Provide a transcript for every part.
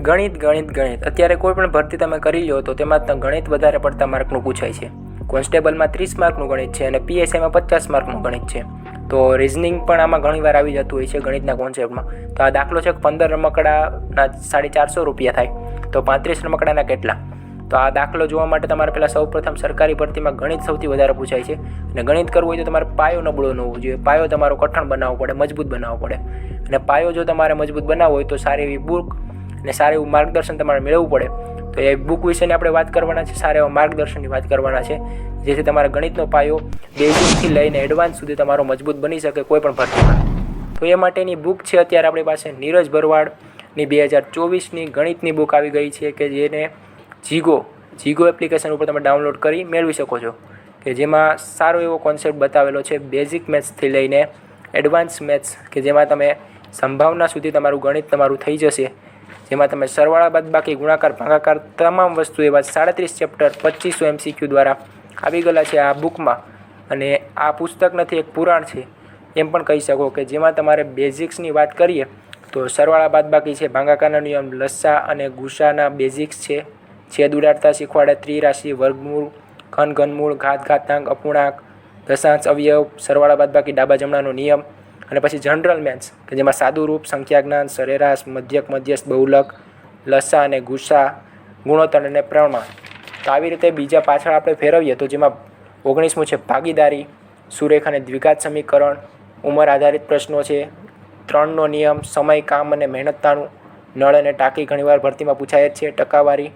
ગણિત ગણિત ગણિત અત્યારે કોઈ પણ ભરતી તમે કરી લો તો તેમાં ગણિત વધારે પડતા માર્કનું પૂછાય છે. કોન્સ્ટેબલમાં 30 માર્કનું ગણિત છે અને પીએસઆઈમાં 50 માર્કનું ગણિત છે. તો રિઝનિંગ પણ આમાં ઘણીવાર આવી જતું હોય છે ગણિતના કોન્સેપ્ટમાં. તો આ દાખલો છે કે 15 રમકડાના 450 રૂપિયા થાય તો 35 રમકડાના કેટલા? તો આ દાખલો જોવા માટે તમારે પહેલાં સૌપ્રથમ સરકારી ભરતીમાં ગણિત સૌથી વધારે પૂછાય છે. અને ગણિત કરવું હોય તો તમારે પાયો નબળો ન હોવો જોઈએ. પાયો તમારો કઠણ બનાવવો પડે, મજબૂત બનાવવો પડે. અને પાયો જો તમારે મજબૂત બનાવવો હોય તો સારી એવી બુક અને સારું એવું માર્ગદર્શન તમારે મેળવવું પડે. તો એ બુક વિશેની આપણે વાત કરવાના છે, સારા એવા માર્ગદર્શનની વાત કરવાના છે, જેથી તમારા ગણિતનો પાયો બેઝિકથી લઈને એડવાન્સ સુધી તમારો મજબૂત બની શકે કોઈ પણ ભરતીમાં. તો એ માટેની બુક છે અત્યારે આપણી પાસે નીરજ ભરવાડની 2024ની ગણિતની બુક આવી ગઈ છે કે જેને જીગો એપ્લિકેશન ઉપર તમે ડાઉનલોડ કરી મેળવી શકો છો, કે જેમાં સારો એવો કોન્સેપ્ટ બતાવેલો છે બેઝિક મેથ્સથી લઈને એડવાન્સ મેથ્સ, કે જેમાં તમે સંભાવના સુધી તમારું ગણિત તમારું થઈ જશે. જેમાં તમે સરવાળા બાદબાકી ગુણાકાર ભાગાકાર તમામ વસ્તુ એવા 37 ચેપ્ટર 2500 MCQ દ્વારા આવી ગયેલા છે આ બુકમાં. અને આ પુસ્તક નથી, એક પુરાણ છે એમ પણ કહી શકો, કે જેમાં તમારે બેઝિક્સની વાત કરીએ તો સરવાળા બાદબાકી છે, ભાગાકારના નિયમ, લસ્સા અને ગુસાના બેઝિક્સ છે, છેદ ઉડાડતા શીખવાડે, ત્રિરાશિ, વર્ગમૂળ, ઘનમૂળ, ઘાતાંક, અપૂર્ણાંક, દશાંશ, અવયવ, સરવાળા બાદબાકી, ડાબા જમણાનો નિયમ. અને પછી જનરલ મેથ્સ કે જેમાં સાદું રૂપ, સંખ્યા જ્ઞાન, સરેરાશ, મધ્યક, મધ્યસ્થ, બહુલક, લસા અને ગુસ્સા, ગુણોત્તર અને પ્રમાણ. તો આવી રીતે બીજા પાછળ આપણે ફેરવીએ તો જેમાં 19મું છે ભાગીદારી, સુરેખ અને દ્વિઘાત સમીકરણ, ઉંમર આધારિત પ્રશ્નો છે, 3નો નિયમ, સમય, કામ અને મહેનતતાણું, નળ અને ટાંકી ઘણીવાર ભરતીમાં પૂછાય જ છે, ટકાવારી,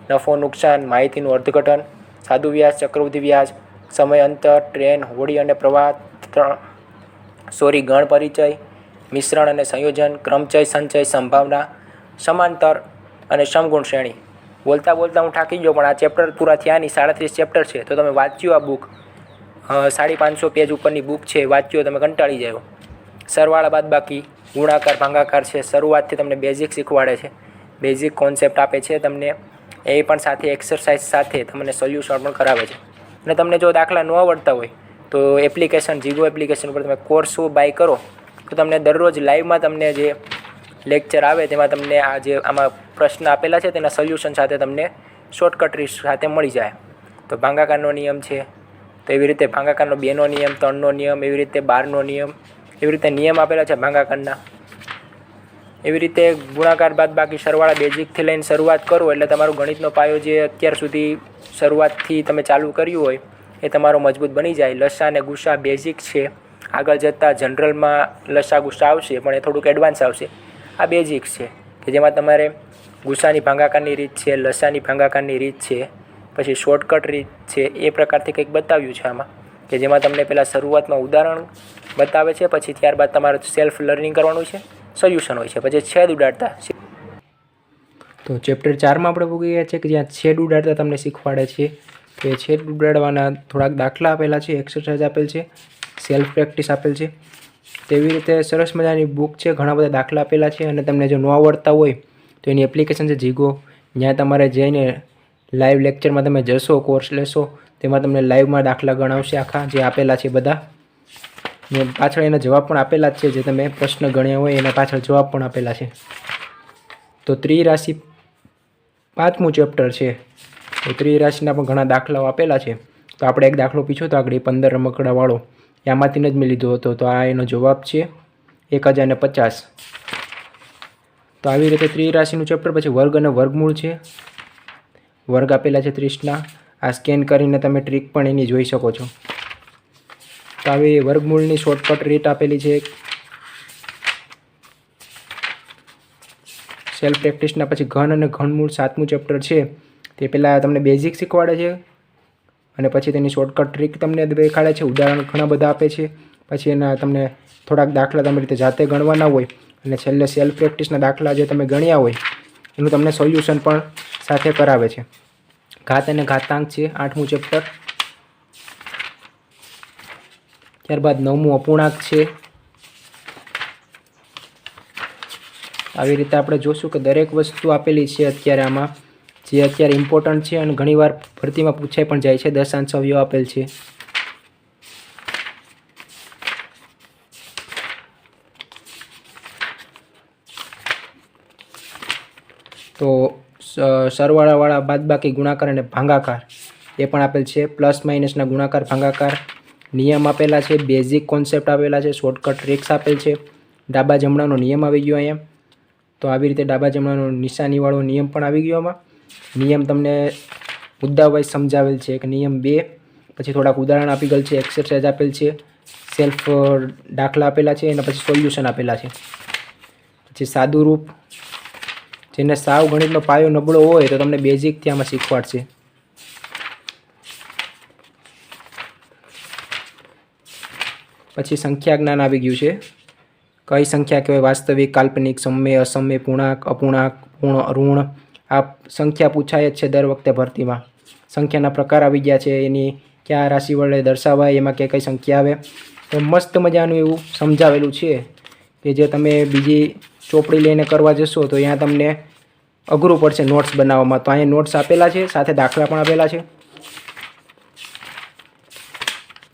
નફો નુકસાન, માહિતીનું અર્થઘટન, સાદુ વ્યાજ, ચક્રવૃદ્ધિ વ્યાજ, સમય અંતર, ટ્રેન, હોડી અને પ્રવાહ, ગણ પરિચય, મિશ્રણ અને સંયોજન, ક્રમચય, સંચય, સંભાવના, સમાંતર અને સમગુણ શ્રેણી. બોલતા હું થાકી ગયો, પણ આ ચેપ્ટર પૂરા થયા નહીં. 37 ચેપ્ટર છે તો તમે વાંચ્યું આ બુક, 550 પેજ ઉપરની બુક છે, વાંચ્યો તમે કંટાળી જાઓ. સરવાળા બાદબાકી, ગુણાકાર ભાગાકાર છે, શરૂઆતથી તમને બેઝિક શીખવાડે છે, બેઝિક કોન્સેપ્ટ આપે છે તમને, એ પણ સાથે એક્સરસાઇઝ સાથે તમને સોલ્યુશન પણ કરાવે છે. અને તમને જો દાખલા ન આવડતા હોય તો એપ્લિકેશન જીગો એપ્લિકેશન ઉપર તમે કોર્સ બાય કરો તો તમને દરરોજ લાઈવમાં તમને જે લેક્ચર આવે તેમાં તમને આ જે આમાં પ્રશ્ન આપેલા છે તેના સોલ્યુશન સાથે તમને શોર્ટકટ ટ્રીક સાથે મળી જાય. તો ભાગાકારનો નિયમ છે, તો એવી રીતે ભાગાકારનો 2નો નિયમ, 3નો નિયમ, એવી રીતે 12નો નિયમ, એવી રીતે નિયમ આપેલા છે ભાગાકારના. એવી રીતે ગુણાકાર બાદબાકી, સરવાળા બેઝિકથી લઈને શરૂઆત કરો એટલે તમારો ગણિતનો પાયો જે અત્યાર સુધી શરૂઆતથી તમે ચાલુ કર્યું હોય એ તમારો મજબૂત બની જાય. લસા અને ગુસા બેઝિક છે, આગળ જતાં જનરલમાં લસા ગુસા આવશે પણ એ થોડુંક એડવાન્સ આવશે. આ બેઝિક્સ છે કે જેમાં તમારે ગુસાની ભાગાકારની રીત છે, લસાની ભાગાકારની રીત છે, પછી શોર્ટકટ રીત છે, એ પ્રકારથી કંઈક બતાવ્યું છે આમાં, કે જેમાં તમને પહેલાં શરૂઆતમાં ઉદાહરણ બતાવે છે, પછી ત્યારબાદ તમારે સેલ્ફ લર્નિંગ કરવાનું છે, સોલ્યુશન હોય છે, પછી છેદ ઉડાડતા. તો ચેપ્ટર 4માં આપણે ભોગી ગયા છે કે જ્યાં છેદ ઉડાડતા તમને શીખવાડે છે. તો એ છેદ ઉડાડવાના થોડાક દાખલા આપેલા છે, એક્સરસાઇઝ આપેલ છે, સેલ્ફ પ્રેક્ટિસ આપેલ છે. તેવી રીતે સરસ મજાની બુક છે, ઘણા બધા દાખલા આપેલા છે. અને તમને જો ન આવડતા હોય તો એની એપ્લિકેશન છે જીગો, જ્યાં તમારે જઈને લાઈવ લેક્ચરમાં તમે જશો, કોર્સ લેશો, તેમાં તમને લાઈવમાં દાખલા ગણાવશે આખા જે આપેલા છે બધા. ને પાછળ એના જવાબ પણ આપેલા જ છે, જે તમે પ્રશ્ન ગણ્યા હોય એના પાછળ જવાબ પણ આપેલા છે. તો ત્રિરાશિ 5મું ચેપ્ટર છે, તો ત્રિરાશિના પણ ઘણા દાખલાઓ આપેલા છે. તો આપણે એક દાખલો પૂછ્યો તો આગળ 15 રમકડાવાળો, આમાંથી જ મેં લીધો હતો. તો આ એનો જવાબ છે 1050. તો આવી રીતે ત્રિરાશિનું ચેપ્ટર. પછી વર્ગ અને વર્ગમૂળ છે, વર્ગ આપેલા છે 30ના. આ સ્કેન કરીને તમે ટ્રીક પણ એની જોઈ શકો છો. તો આવી વર્ગમૂળની શોર્ટકટ રીત આપેલી છે. સેલ્ફ પ્રેક્ટિસના પછી ઘન અને ઘનમૂળ 7મું ચેપ્ટર છે, તે પહેલાં તમને બેઝિક શીખવાડે છે અને પછી તેની શોર્ટકટ ટ્રીક તમને દેખાડે છે, ઉદાહરણ ઘણા બધા આપે છે. પછી એના તમને થોડાક દાખલા તમે રીતે જાતે ગણવાના હોય અને છેલ્લે સેલ્ફ પ્રેક્ટિસના દાખલા જે તમે ગણ્યા હોય એનું તમને સોલ્યુશન પણ સાથે કરાવે છે. ઘાત અને ઘાતાંક છે 8મું ચેપ્ટર. ત્યારબાદ 9મું અપૂર્ણાંક છે. આવી રીતે આપણે જોશું કે દરેક વસ્તુ આપેલી છે અત્યારે આમાં, જે અત્યારે ઇમ્પોર્ટન્ટ છે અને ઘણીવાર ભરતીમાં પૂછાઈ પણ જાય છે. દશાંશ અવયવ આપેલ છે. તો સરવાળાવાળા બાદબાકી ગુણાકાર અને ભાગાકાર એ પણ આપેલ છે. પ્લસ માઇનસના ગુણાકાર ભાગાકાર નિયમ આપેલા છે. બેઝિક કોન્સેપ્ટ આપેલા છે. શોર્ટકટ ટ્રિક્સ આપેલ છે. ડાબા જમણાનો નિયમ આવી ગયો અહીંયા. તો આવી રીતે ડાબા જમણાનો નિશાનીવાળો નિયમ પણ આવી ગયો આમાં. નિયમ તમને મુદ્દા વાઇઝ સમજાવેલ છે. એક નિયમ 2, પછી થોડાક ઉદાહરણ આપી ગયેલ છે, એક્સરસાઇઝ આપેલ છે, સેલ્ફ દાખલા આપેલા છે, અને પછી સોલ્યુશન આપેલા છે. પછી સાદું રૂપ, જેને સાવ ગણિતનો પાયો નબળો હોય તો તમને બેઝિકથી આમાં શીખવાડશે. પછી સંખ્યા જ્ઞાન આવી ગયું છે. કઈ સંખ્યા કહેવાય? વાસ્તવિક, કાલ્પનિક, સમય, અસમય, પૂર્ણાંક, અપૂર્ણાંક, પૂર્ણ, ઋણ. આ સંખ્યા પૂછાય જ છે દર વખતે ભરતીમાં. સંખ્યાના પ્રકાર આવી ગયા છે, એની કયા રાશિ વડે દર્શાવાય, એમાં કઈ સંખ્યા આવે. તો મસ્ત મજાનું એવું સમજાવેલું છે કે જે તમે બીજી ચોપડી લઈને કરવા જશો તો અહીંયા તમને અઘરું પડશે નોટ્સ બનાવવામાં. તો અહીંયા નોટ્સ આપેલા છે, સાથે દાખલા પણ આપેલા છે.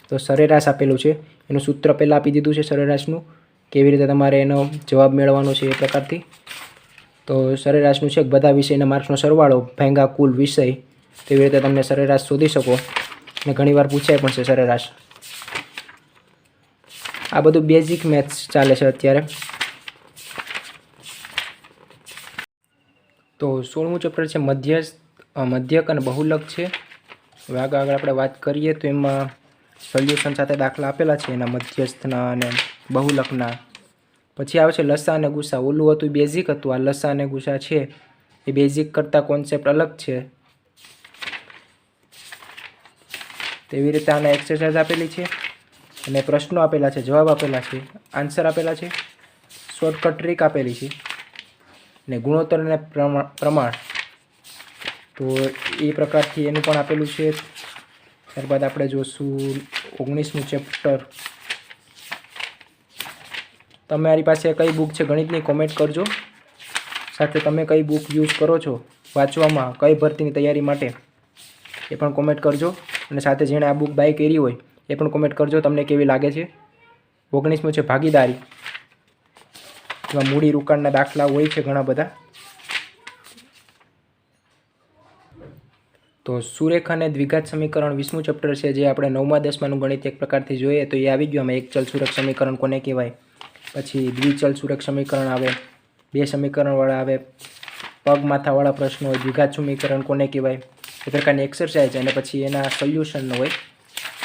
તો સરેરાશ આપેલું છે, એનું સૂત્ર પહેલાં આપી દીધું છે સરેરાશનું, કેવી રીતે તમારે એનો જવાબ મેળવવાનો છે એ પ્રકારથી. તો સરેરાશનું છે બધા વિષયના માર્ક્સનો સરવાળો ભાંગા કુલ વિષય, તેવી રીતે તમને સરેરાશ શોધી શકો. અને ઘણીવાર પૂછાય પણ છે સરેરાશ. આ બધું બેઝિક મેથ્સ ચાલે છે અત્યારે. તો 16મું ચેપ્ટર છે મધ્યક અને બહુલક છે. હવે આગળ આપણે વાત કરીએ તો એમાં સોલ્યુશન સાથે દાખલા આપેલા છે એના મધ્યસ્થના અને બહુલકના. પછી આવે છે લસા અને ગુસા. ઓલું હતું બેઝિક હતું, આ લસા અને ગુસા છે એ બેઝિક કરતાં કોન્સેપ્ટ અલગ છે. તેવી રીતે આના એક્સરસાઇઝ આપેલી છે અને પ્રશ્નો આપેલા છે, જવાબ આપેલા છે, આન્સર આપેલા છે, શોર્ટકટ ટ્રીક આપેલી છે ને ગુણોત્તર અને પ્રમાણ. તો એ પ્રકારથી એનું પણ આપેલું છે. ત્યારબાદ આપણે જોશું 19મું ચેપ્ટર. તમારી પાસે કઈ બુક છે ગણિતની કોમેન્ટ કરજો. સાથે તમે કઈ બુક યુઝ કરો છો વાંચવામાં, કઈ ભરતીની તૈયારી માટે એ પણ કોમેન્ટ કરજો. અને સાથે જેણે આ બુક બાય કરી હોય એ પણ કોમેન્ટ કરજો તમને કેવી લાગે છે. 19મું છે ભાગીદારી. એમાં મૂડી રોકાણના દાખલા હોય છે ઘણા બધા. તો સુરેખ અને દ્વિઘાત સમીકરણ 20મું ચેપ્ટર છે, જે આપણે 9મા 10માનું ગણિત એક પ્રકારથી જોઈએ તો એ આવી ગયું. આમાં એક ચલ સુરેખ સમીકરણ કોને કહેવાય, પછી દ્વિચલ સુરેખ સમીકરણ આવે, 2 સમીકરણવાળા આવે, પગ માથાવાળા પ્રશ્નો હોય, દ્વિઘાત સમીકરણ કોને કહેવાય, એ પ્રકારની એક્સરસાઇઝ, અને પછી એના સોલ્યુશન હોય.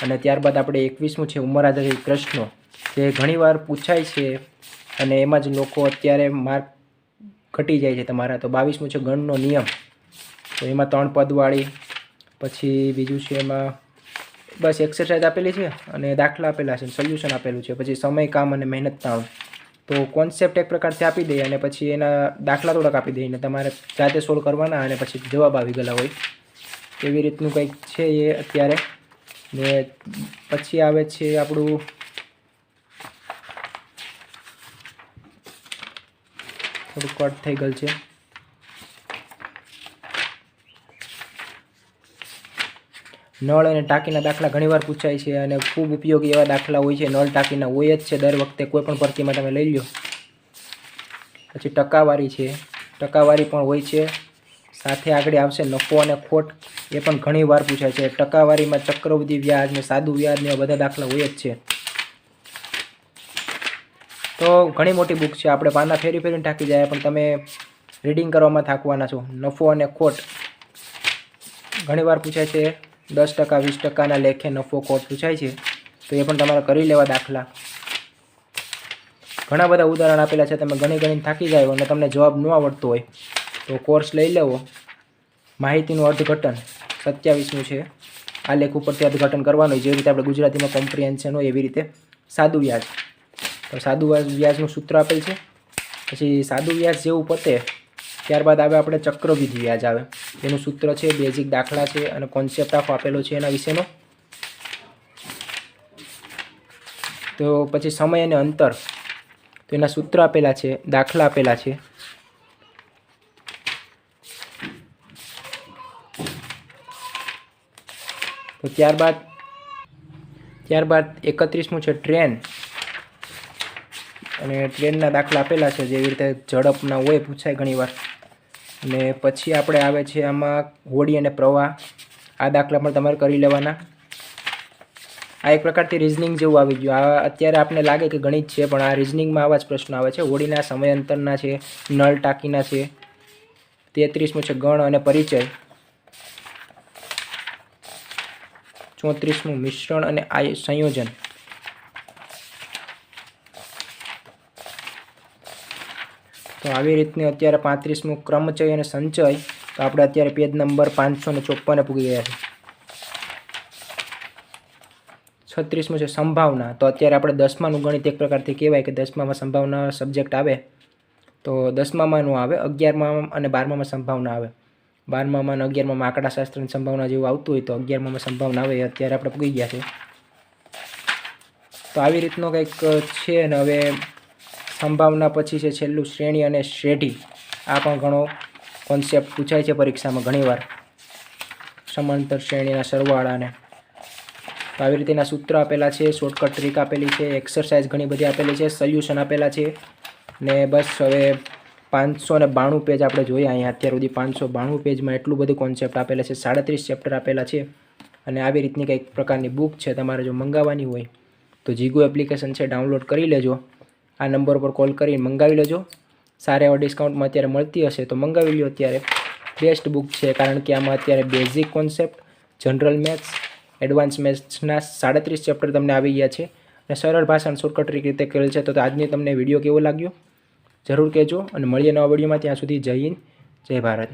અને ત્યારબાદ આપણે 21મું છે ઉંમર આધારિત પ્રશ્નો, જે ઘણીવાર પૂછાય છે અને એમાં જ લોકો અત્યારે માર્ક ઘટી જાય છે તમારા. તો 22મું છે ગણનો નિયમ. તો એમાં 3 પદવાળી, પછી બીજું છે એમાં બસ એક્સરસાઇઝ આપેલી છે અને દાખલા આપેલા છે, સોલ્યુશન આપેલું છે. પછી સમય, કામ અને મહેનત તાણ. તો કોન્સેપ્ટ એક પ્રકારથી આપી દઈએ અને પછી એના દાખલા થોડાક આપી દઈએ અને તમારે જાતે સોલ્વ કરવાના અને પછી જવાબ આવી ગયેલા હોય. એવી રીતનું કંઈક છે એ અત્યારે. ને પછી આવે છે આપણું થોડું કટ થઈ ગયેલ છે. નળ અને ટાંકીના દાખલા ઘણીવાર પૂછાય છે અને ખૂબ ઉપયોગી એવા દાખલા હોય છે. નળ ટાંકીના હોય જ છે દર વખતે, કોઈ પણ ભરતીમાં તમે લઈ લો. પછી ટકાવારી છે, ટકાવારી પણ હોય છે. સાથે આગળ આવશે નફો અને ખોટ, એ પણ ઘણીવાર પૂછાય છે. ટકાવારીમાં ચક્રવૃદ્ધિ વ્યાજ ને સાદું વ્યાજ ને બધા દાખલા હોય જ છે. તો ઘણી મોટી બુક છે, આપણે પાના ફેરી ફેરીને થાકી જાય પણ તમે રીડિંગ કરવામાં થાકવાના છો. નફો અને ખોટ ઘણીવાર પૂછાય છે. 10%, 20%ના લેખે નફો ખોટ પૂછાય છે, તો એ પણ તમારે કરી લેવા દાખલા. ઘણા બધા ઉદાહરણ આપેલા છે. તમે ગણીને થાકી જાય અને તમને જવાબ ન આવડતો હોય તો કોર્સ લઈ લેવો. માહિતીનું અર્થઘટન 27મું છે. આ લેખ ઉપરથી અર્થઘટન કરવાનું, જે રીતે આપણે ગુજરાતીમાં કોમ્પ્રિહેન્શન હોય એવી રીતે. સાદું વ્યાજ, તો સાદું વ્યાજનું સૂત્ર આપેલ છે. પછી સાદું વ્યાજ જેવું પતે ત્યારબાદ આવે આપણે ચક્રવૃદ્ધિ વ્યાજ આવે. એનું સૂત્ર છે, બેઝિક દાખલા છે અને કોન્સેપ્ટ આખો આપેલો છે એના વિશેનો. તો પછી સમય અને અંતર, તો એના સૂત્ર આપેલા છે, દાખલા આપેલા છે. તો ત્યારબાદ 31મું છે ટ્રેન, અને ટ્રેનના દાખલા આપેલા છે. જેવી રીતે ઝડપના હોય પૂછાય ઘણીવાર. ને પછી આપણે આવે છે આમાં હોડી અને પ્રવાહ. આ દાખલા પણ તમારે કરી લેવાના. આ એક પ્રકારથી રિઝનિંગ જેવું આવી ગયું. આ અત્યારે આપને લાગે કે ગણિત છે, પણ આ રિઝનિંગમાં આવા જ પ્રશ્નો આવે છે. હોડીના સમયાંતરના છે, નળ ટાંકીના છે. 33મું છે ગણ અને પરિચય. 34મું મિશ્રણ અને સંયોજન. તો આવી રીતની અત્યારે 35મું ક્રમચય અને સંચય. તો આપણે અત્યારે પેજ નંબર 554 પૂગી ગયા છે. 36મું છે સંભાવના. તો અત્યારે આપણે 10માનું ગણિત એક પ્રકારથી કહેવાય કે 10મામાં સંભાવના સબ્જેક્ટ આવે. તો 10મામાં નો આવે, 11મામાં અને 12મામાં સંભાવના આવે. 12મામાં અને 11મામાં આંકડાશાસ્ત્રની સંભાવના જેવું આવતું હોય તો 11મામાં સંભાવના આવે. એ અત્યારે આપણે પૂગી ગયા છે. તો આવી રીતનો કંઈક છે. અને હવે સંભાવના પછી છે છેલ્લું શ્રેણી અને શ્રેઢી. આ પણ ઘણો કોન્સેપ્ટ પૂછાય છે પરીક્ષામાં ઘણીવાર. સમાંતર શ્રેણીના સરવાળાને. તો આવી રીતેના સૂત્ર આપેલા છે, શોર્ટકટ ટ્રીક આપેલી છે, એક્સરસાઇઝ ઘણી બધી આપેલી છે, સોલ્યુશન આપેલા છે. ને બસ હવે 592 પેજ આપણે જોઈએ. અહીંયા અત્યાર સુધી 592 પેજમાં એટલું બધું કોન્સેપ્ટ આપેલા છે. 37 ચેપ્ટર આપેલા છે. અને આવી રીતની કંઈક પ્રકારની બુક છે. તમારે જો મંગાવવાની હોય તો જીગો એપ્લિકેશન છે, ડાઉનલોડ કરી લેજો. આ નંબર પર કોલ કરીને મંગાવી લેજો. સારા એવા ડિસ્કાઉન્ટમાં અત્યારે મળતી હશે તો મંગાવી લો. અત્યારે બેસ્ટ બુક છે, કારણ કે આમાં અત્યારે basic concept, general maths, advance મેથ્સના 37 ચેપ્ટર તમને આવી ગયા છે. અને સરળ ભાષામાં શોર્ટકટ રીતે કરેલ છે. તો આજની તમને વિડીયો કેવો લાગ્યો જરૂર કહેજો. અને મળીએ નવા વિડીયોમાં. ત્યાં સુધી જય હિન્દ, જય ભારત.